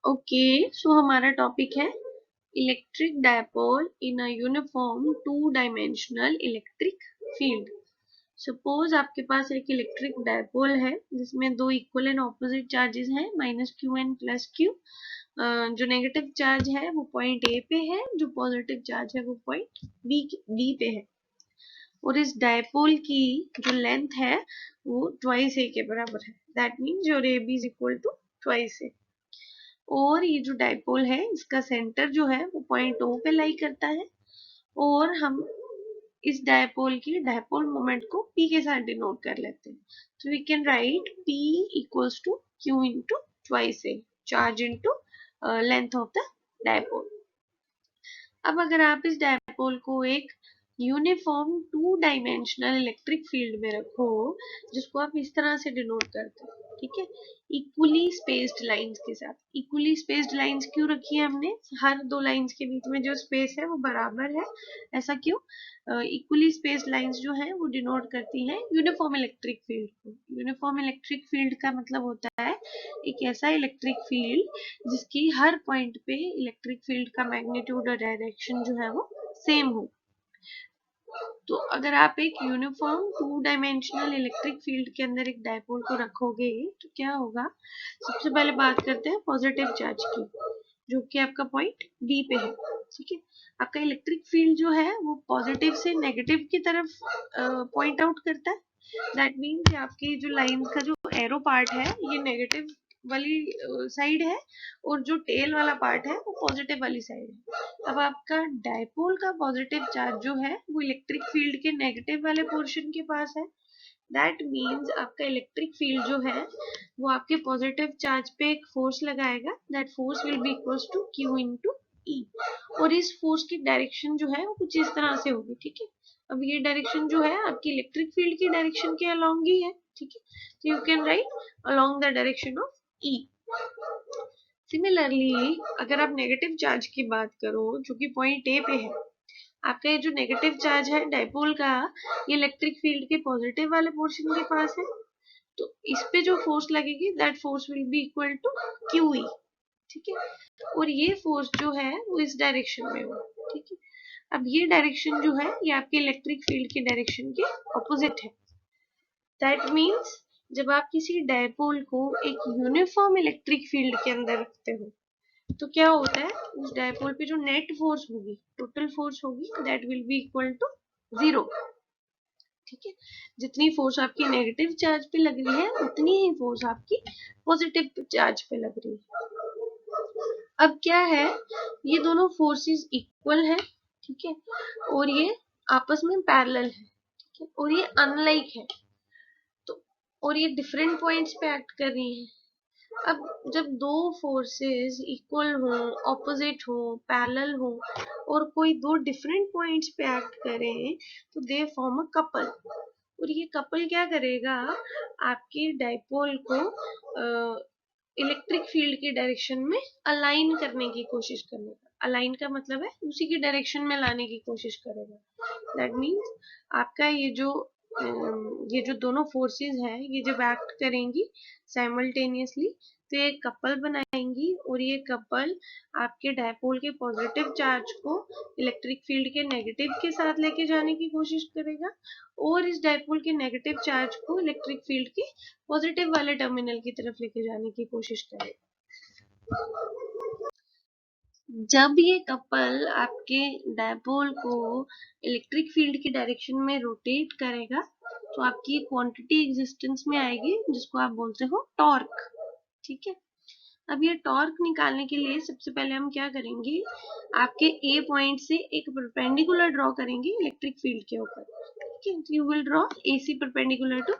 Okay, सो हमारा topic है electric dipole in a uniform two dimensional electric field. Suppose आपके पास एक इलेक्ट्रिक डायपोल है जिसमें दो इक्वल एंड ऑपोजिट चार्जेस हैं, minus Q and plus Q. जो नेगेटिव चार्ज है वो पॉइंट ए पे है, जो पॉजिटिव चार्ज है वो पॉइंट बी पे है। और इस डायपोल की जो लेंथ है वो ट्वाइस ए के बराबर है। That means your A B is equal to twice A. और ये जो डायपोल है इसका सेंटर जो है वो पॉइंट ओ पे लाई करता है। और हम इस डायपोल की डायपोल मोमेंट को P के साथ डिनोट कर लेते हैं। तो we can write P equals to Q into twice a, charge into length of the dipole. अब अगर आप इस डायपोल को एक uniform two dimensional electric field में रखो, जिसको आप इस तरह से डिनोट करते हो, ठीक है, इक्वली स्पेस्ड लाइंस के साथ। इक्वली स्पेस्ड लाइंस क्यों रखी है हमने? हर दो लाइंस के बीच में जो स्पेस है वो बराबर है। ऐसा क्यों? इक्वली स्पेस्ड लाइंस जो है वो डिनोट करती हैं यूनिफॉर्म इलेक्ट्रिक फील्ड को। यूनिफॉर्म इलेक्ट्रिक फील्ड का मतलब होता है एक ऐसा इलेक्ट्रिक फील्ड जिसकी हर पॉइंट पे इलेक्ट्रिक फील्ड का मैग्नीट्यूड और डायरेक्शन जो है वो सेम हो। तो अगर आप एक uniform two dimensional electric field के अंदर एक डायपोल को रखोगे तो क्या होगा? सबसे पहले बात करते हैं पॉजिटिव चार्ज की, जो कि आपका पॉइंट बी पे है। ठीक है, आपका इलेक्ट्रिक फील्ड जो है वो पॉजिटिव से नेगेटिव की तरफ पॉइंट आउट करता है। दैट मीन्स आपकी जो लाइन का जो एरो पार्ट है ये नेगेटिव वाली साइड है, और जो टेल वाला पार्ट है वो पॉजिटिव वाली साइड है। अब आपका डायपोल का पॉजिटिव चार्ज जो है वो इलेक्ट्रिक फील्ड के नेगेटिव वाले पोर्शन के पास है। दैट मीन्स आपका इलेक्ट्रिक फील्ड जो है वो आपके पॉजिटिव चार्ज पे एक फोर्स लगाएगा। That force will be equals to Q into E. और इस फोर्स की डायरेक्शन जो है वो कुछ इस तरह से होगी। ठीक है, अब ये डायरेक्शन जो है आपकी इलेक्ट्रिक फील्ड की डायरेक्शन के अलोंग ही है। ठीक है, तो you can right along the direction of E. Similarly अगर आप नेगेटिव चार्ज की बात करो जो कि पॉइंट ए पे है, आपका ये जो नेगेटिव चार्ज है डायपोल का, ये इलेक्ट्रिक फील्ड के पॉजिटिव वाले पोर्शन के पास है। तो इस पे जो फोर्स लगेगी that force will be equal to Q E. ठीक है, और ये फोर्स जो है वो इस डायरेक्शन में हो। ठीक है, अब ये डायरेक्शन जो है ये आपके इलेक्ट्रिक फील्ड की डायरेक्शन के ऑपोजिट है। दैट मीन्स जब आप किसी डायपोल को एक यूनिफॉर्म इलेक्ट्रिक फील्ड के अंदर रखते हो तो क्या होता है, उस डायपोल पे जो नेट फोर्स होगी, टोटल फोर्स होगी, that will be equal to zero. ठीक है, जितनी फोर्स आपकी नेगेटिव चार्ज पे लग रही है उतनी ही फोर्स आपकी पॉजिटिव चार्ज पे लग रही है। अब क्या है, ये दोनों फोर्सेस इक्वल है। ठीक है, और ये आपस में पैरेलल है। ठीक है, और ये अनलाइक है। तो और ये डिफरेंट पॉइंट्स पे एक्ट कर रही है। अब जब दो फोर्सेस इक्वल हो, ऑपोजिट हो, पैरेलल हो, और कोई दो डिफरेंट पॉइंट्स पे एक्ट करें तो दे फॉर्म अ कपल। और ये कपल क्या करेगा, आपके डायपोल को इलेक्ट्रिक फील्ड की डायरेक्शन में अलाइन करने की कोशिश करेगा। अलाइन का मतलब है उसी की डायरेक्शन में लाने की कोशिश करेगा। दैट मीन्स आपका ये जो दोनों फोर्सेस हैं ये जब एक्ट करेंगी साइमल्टेनियसली तो ये कपल बनाएंगी, और ये कपल आपके डायपोल के पॉजिटिव चार्ज को इलेक्ट्रिक फील्ड के नेगेटिव के साथ लेके जाने की कोशिश करेगा, और इस डायपोल के नेगेटिव चार्ज को इलेक्ट्रिक फील्ड के पॉजिटिव वाले टर्मिनल की तरफ लेके जाने की कोशिश करेगा। जब ये कपल आपके डायपोल को इलेक्ट्रिक फील्ड की डायरेक्शन में रोटेट करेगा तो आपकी क्वांटिटी एग्जिस्टेंस में आएगी जिसको आप बोलते हो टॉर्क। ठीक है, अब ये टॉर्क निकालने के लिए सबसे पहले हम क्या करेंगे, आपके ए पॉइंट से एक परपेंडिकुलर ड्रॉ करेंगे इलेक्ट्रिक फील्ड के ऊपर। ठीक है, you will draw AC perpendicular to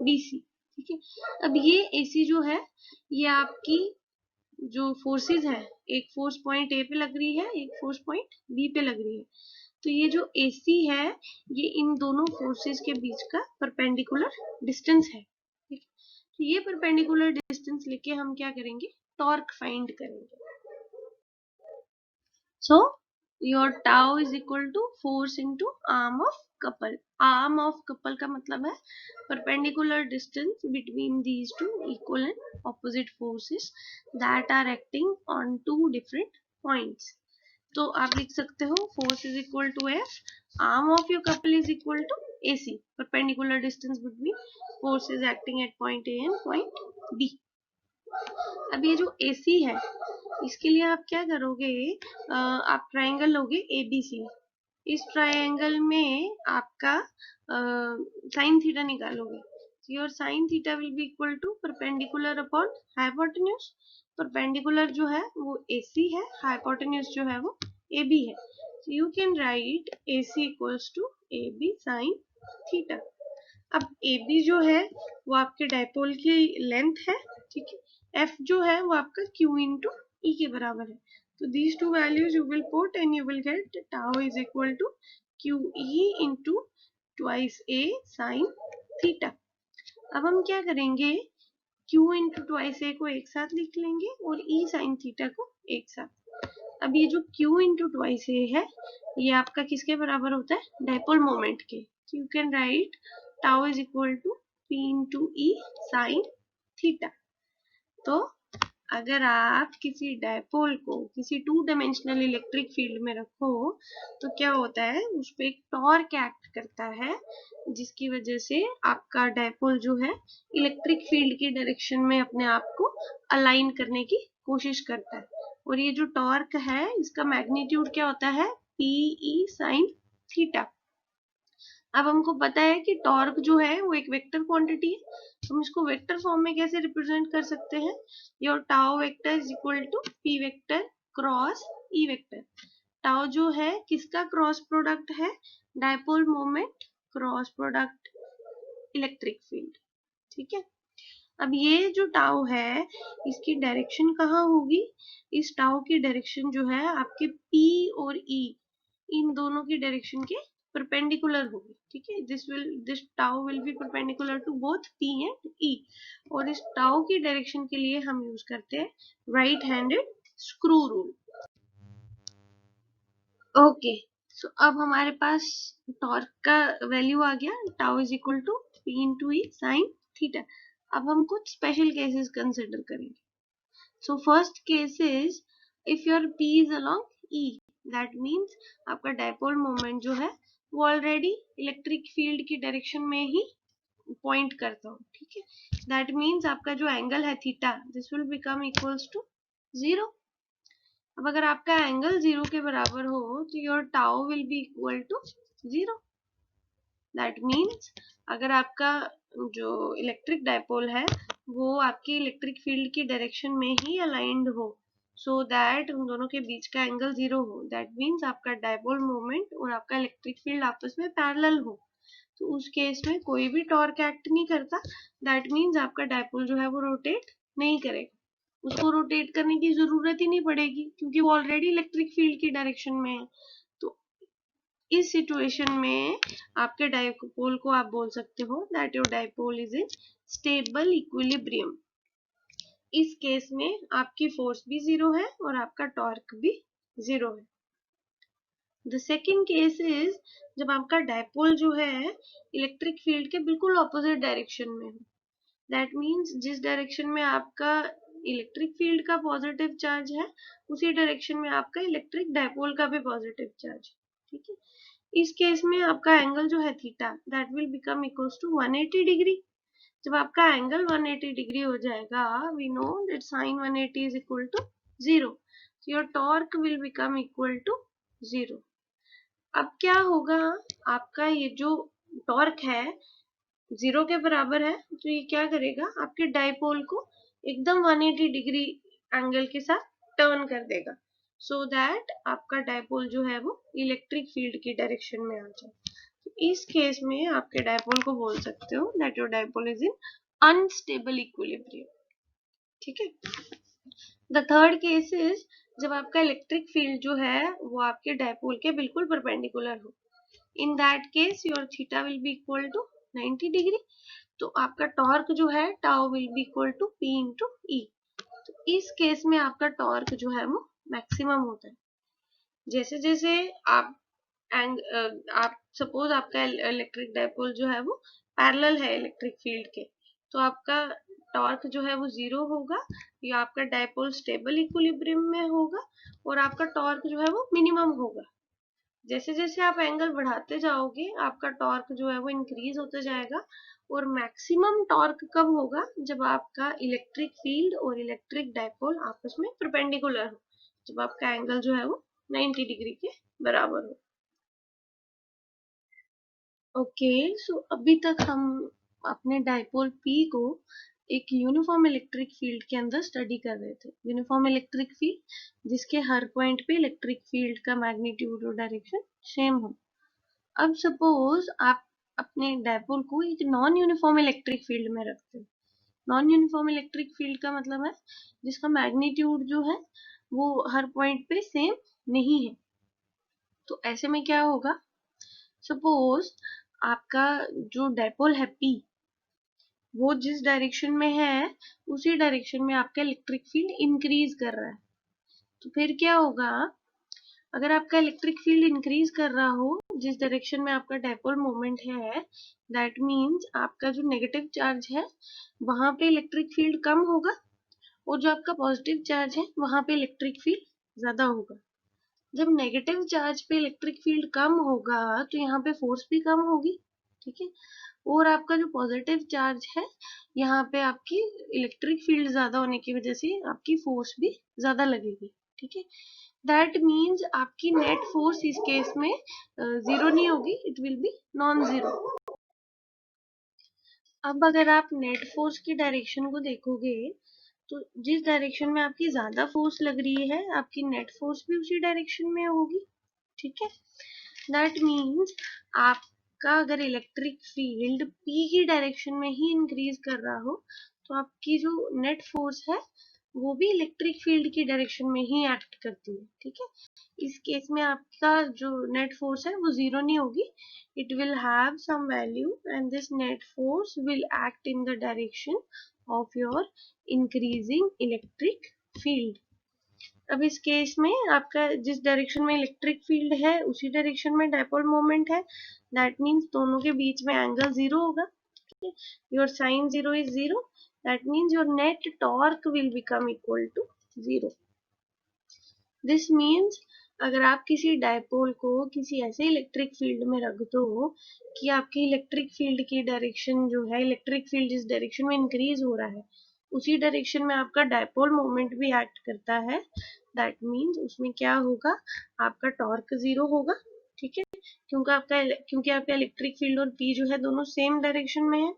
BC। ठीक है, अब ये AC जो है ये आपकी जो फोर्सेस है, एक फोर्स पॉइंट ए पे लग रही है, एक फोर्स पॉइंट बी पे लग रही है। तो ये जो AC है ये इन दोनों फोर्सेस के बीच का परपेंडिकुलर डिस्टेंस है। ठीक है, तो ये परपेंडिकुलर डिस्टेंस लेके हम क्या करेंगे, टॉर्क फाइंड करेंगे। So your tau is equal to force into arm of couple. Arm of couple का मतलब है perpendicular distance between these two equal and opposite forces that are acting on two different points. तो आप लिख सकते हो force is equal to F, arm of your couple is equal to AC, perpendicular distance between forces acting at point A and point B। अब ये जो AC है इसके लिए आप क्या करोगे, आप ट्रायंगल लोगे ABC। इस ट्रायंगल में आपका साइन थीटा निकालोगे। Your sine theta will be equal to perpendicular upon hypotenuse. Perpendicular जो है वो AC है, हाइपोटेन्यूज जो है वो AB है। You can write AC equals to AB sine theta. अब AB जो है वो आपके डायपोल की लेंथ है, ठीक है। F जो है वो आपका Q इंटू E के बराबर है। तो these two values you will put and you will get tau is equal to QE into twice A sin theta। अब हम क्या करेंगे, Q इंटू ट्वाइस A को एक साथ लिख लेंगे और E sin थीटा को एक साथ। अब ये जो Q इंटू ट्वाइस A है ये आपका किसके बराबर होता है, डायपोल मोमेंट के। You can write tau is equal to P into E sin theta. तो अगर आप किसी डायपोल को किसी टू डायमेंशनल इलेक्ट्रिक फील्ड में रखो तो क्या होता है, उस पर एक टॉर्क एक्ट करता है जिसकी वजह से आपका डायपोल जो है इलेक्ट्रिक फील्ड की डायरेक्शन में अपने आप को अलाइन करने की कोशिश करता है। और ये जो टॉर्क है इसका मैग्नीट्यूड क्या होता है, PE sin थीटा। अब हमको पता है कि टॉर्क जो है वो एक वेक्टर क्वांटिटी है, हम इसको वेक्टर फॉर्म में कैसे रिप्रेजेंट कर सकते हैं, your tau vector is equal to P vector cross E vector. Tau जो है किसका क्रॉस प्रोडक्ट है, dipole moment cross product electric field, ठीक है। अब ये जो टाउ है इसकी डायरेक्शन कहाँ होगी, इस टाउ की डायरेक्शन जो है आपके P और E इन दोनों की डायरेक्शन के परपेंडिकुलर होगी, ठीक है। This tau will be perpendicular to both P and E। और इस टाउ की डायरेक्शन के लिए हम यूज करते हैं right handed screw rule. Okay, so अब हमारे पास टॉर्क का वैल्यू आ गया, tau is equal to P into E sine theta. अब हम कुछ स्पेशल केसेस कंसिडर करेंगे। So first case is if your P is along E, that means आपका डायपोल मोमेंट जो है वो ऑलरेडी इलेक्ट्रिक फील्ड की डायरेक्शन में ही पॉइंट करता हूँ, ठीक है। दैट मीन्स आपका जो एंगल है theta this will become equals to 0। अब अगर आपका एंगल 0 के बराबर हो तो your tau will be equal to 0। That means अगर आपका जो इलेक्ट्रिक डायपोल है वो आपकी इलेक्ट्रिक फील्ड की डायरेक्शन में ही अलाइंड हो, सो दैट उन दोनों के बीच का एंगल 0 हो, दैट मीन्स आपका डायपोल मोमेंट और आपका इलेक्ट्रिक फील्ड आपस में पैरेलल हो, तो उस केस में कोई भी टॉर्क एक्ट नहीं करता। दैट मीन्स आपका डायपोल जो है वो रोटेट नहीं करेगा, उसको रोटेट करने की जरूरत ही नहीं पड़ेगी क्योंकि वो ऑलरेडी इलेक्ट्रिक फील्ड की डायरेक्शन में है। तो इस सिचुएशन में आपके डायपोल को आप बोल सकते हो that your dipole is in stable equilibrium. इस केस में आपकी फोर्स भी 0 है और आपका टॉर्क भी 0 है। द सेकेंड केस इज जब आपका डायपोल जो है इलेक्ट्रिक फील्ड के बिल्कुल ऑपोजिट डायरेक्शन में हो। दैट मीन्स जिस डायरेक्शन में आपका इलेक्ट्रिक फील्ड का पॉजिटिव चार्ज है उसी डायरेक्शन में आपका इलेक्ट्रिक डायपोल का भी पॉजिटिव चार्ज है, ठीक है। इस केस में आपका एंगल जो है theta that will become equals to 180 degree. जब आपका एंगल 180 डिग्री हो जाएगा we know that sine 180 is equal to 0, your torque will become equal to 0। अब क्या होगा, आपका ये जो टॉर्क है 0 के बराबर है तो ये क्या करेगा, आपके डायपोल को एकदम 180 डिग्री एंगल के साथ टर्न कर देगा, सो दैट आपका डायपोल जो है वो इलेक्ट्रिक फील्ड की डायरेक्शन में आ जाए। तो इस केस में आपके डायपोल को बोल सकते हो that your dipole is in unstable equilibrium, ठीक है। द थर्ड केस इज जब आपका इलेक्ट्रिक फील्ड जो है वो आपके डायपोल के बिल्कुल परपेंडिकुलर हो। In that case your theta will be equal to 90 degree, तो आपका टॉर्क जो है tau will be equal to P into E। तो इस केस में आपका टॉर्क जो है वो मैक्सिमम होता है। जैसे जैसे आप आप सपोज आपका इलेक्ट्रिक डायपोल जो है वो पैरेलल है इलेक्ट्रिक फील्ड के, तो आपका टॉर्क जो है वो जीरो होगा, या आपका डायपोल स्टेबल इक्विलिब्रियम में होगा, और आपका टॉर्क जो है वो मिनिमम होगा। जैसे जैसे आप एंगल बढ़ाते जाओगे आपका टॉर्क जो है वो इंक्रीज होता जाएगा, और मैक्सिमम टॉर्क कब होगा, जब आपका इलेक्ट्रिक फील्ड और इलेक्ट्रिक डायपोल आपस में परपेंडिकुलर हो, जब आपका एंगल जो है वो 90 डिग्री के बराबर हो। ओके, सो अभी तक हम अपने डायपोल पी को एक यूनिफॉर्म इलेक्ट्रिक फील्ड के अंदर स्टडी कर रहे थे। यूनिफॉर्म इलेक्ट्रिक फील्ड जिसके हर पॉइंट पे इलेक्ट्रिक फील्ड का मैग्नीट्यूड और डायरेक्शन सेम हो। अब सपोज आप अपने डायपोल को एक नॉन यूनिफॉर्म इलेक्ट्रिक फील्ड में रखते हो। नॉन यूनिफॉर्म इलेक्ट्रिक फील्ड का मतलब है जिसका मैग्नीट्यूड जो है वो हर पॉइंट पे सेम नहीं है। तो ऐसे में क्या होगा, सपोज आपका जो डायपोल है पी, वो जिस डायरेक्शन में है उसी डायरेक्शन में आपका इलेक्ट्रिक फील्ड इंक्रीज कर रहा है। तो फिर क्या होगा, अगर आपका इलेक्ट्रिक फील्ड इंक्रीज कर रहा हो जिस डायरेक्शन में आपका डायपोल मोमेंट है, दैट मीन्स आपका जो नेगेटिव चार्ज है वहां पे इलेक्ट्रिक फील्ड कम होगा, और जो आपका पॉजिटिव चार्ज है वहां पे इलेक्ट्रिक फील्ड ज्यादा होगा। जब नेगेटिव चार्ज पे इलेक्ट्रिक फील्ड कम होगा तो यहाँ पे फोर्स भी कम होगी, ठीक है। और आपका जो पॉजिटिव चार्ज है यहाँ पे आपकी इलेक्ट्रिक फील्ड ज्यादा होने की वजह से आपकी फोर्स भी ज्यादा लगेगी, ठीक है। दैट मीन्स आपकी नेट फोर्स इस केस में जीरो नहीं होगी, it will be non zero. अब अगर आप नेट फोर्स की डायरेक्शन को देखोगे तो जिस डायरेक्शन में आपकी ज्यादा फोर्स लग रही है आपकी नेट फोर्स भी उसी डायरेक्शन में होगी, ठीक है। दैट मीन्स आपका अगर इलेक्ट्रिक फील्ड पी की डायरेक्शन में ही इंक्रीज कर रहा हो तो आपकी जो नेट फोर्स है वो भी इलेक्ट्रिक फील्ड की डायरेक्शन में ही एक्ट करती है, ठीक है। इस केस में आपका जो नेट फोर्स है वो जीरो नहीं होगी, it will have some value and this net force will act in the direction of your increasing electric field। अब इस केस में आपका जिस डायरेक्शन में इलेक्ट्रिक फील्ड है उसी डायरेक्शन में डायपोल मोमेंट है, दैट मीन्स दोनों के बीच में एंगल जीरो होगा, your sine zero is zero, that means your net torque will become equal to zero. This means अगर आप किसी डायपोल को किसी ऐसे इलेक्ट्रिक फील्ड में रख दो कि आपकी इलेक्ट्रिक फील्ड की डायरेक्शन जो है, इलेक्ट्रिक फील्ड जिस डायरेक्शन में इंक्रीज हो रहा है उसी डायरेक्शन में आपका डायपोल मोमेंट भी एक्ट करता है, दैट मीन्स उसमें क्या होगा, आपका टॉर्क जीरो होगा, ठीक है। क्योंकि आपका इलेक्ट्रिक फील्ड और पी जो है दोनों सेम डायरेक्शन में है,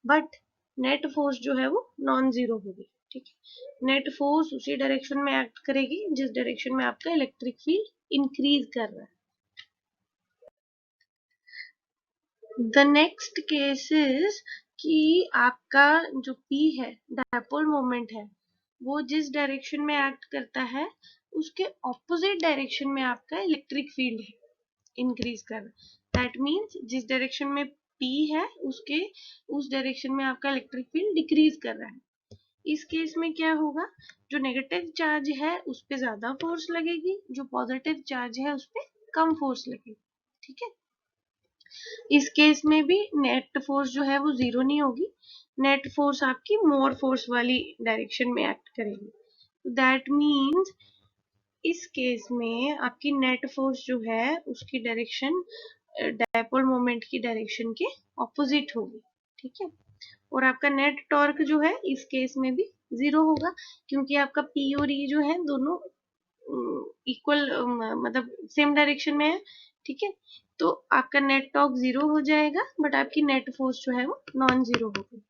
बट नेट फोर्स जो है वो नॉन जीरो होगी, ठीक है। नेट फोर्स उसी डायरेक्शन में एक्ट करेगी जिस डायरेक्शन में आपका इलेक्ट्रिक फील्ड इंक्रीज कर रहा है। द नेक्स्ट केस इज कि आपका जो P है डायपोल मोमेंट है वो जिस डायरेक्शन में एक्ट करता है उसके ऑपोजिट डायरेक्शन में आपका इलेक्ट्रिक फील्ड है इंक्रीज कर रहा है। दैट मीन्स जिस डायरेक्शन में P है उसके उस डायरेक्शन में आपका इलेक्ट्रिक फील्ड डिक्रीज कर रहा है। इस केस में क्या होगा, जो नेगेटिव चार्ज है उस पे ज्यादा फोर्स लगेगी, जो पॉजिटिव चार्ज है उस पे कम फोर्स लगेगी, ठीक है। इस केस में भी नेट फोर्स जो है वो जीरो नहीं होगी, नेट फोर्स आपकी मोर फोर्स वाली डायरेक्शन में एक्ट करेगी। दैट मीन्स इस केस में आपकी नेट फोर्स जो है उसकी डायरेक्शन डायपोल मोमेंट की डायरेक्शन के ऑपोजिट होगी, ठीक है। और आपका नेट टॉर्क जो है इस केस में भी जीरो होगा, क्योंकि आपका पी और ई जो है दोनों इक्वल मतलब सेम डायरेक्शन में है, ठीक है। तो आपका नेट टॉर्क जीरो हो जाएगा, बट आपकी नेट फोर्स जो है वो नॉन जीरो होगी।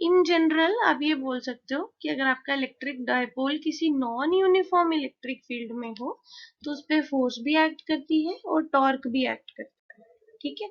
इन जनरल आप ये बोल सकते हो कि अगर आपका इलेक्ट्रिक डायपोल किसी नॉन यूनिफॉर्म इलेक्ट्रिक फील्ड में हो तो उस पर फोर्स भी एक्ट करती है और टॉर्क भी एक्ट करता है, ठीक है।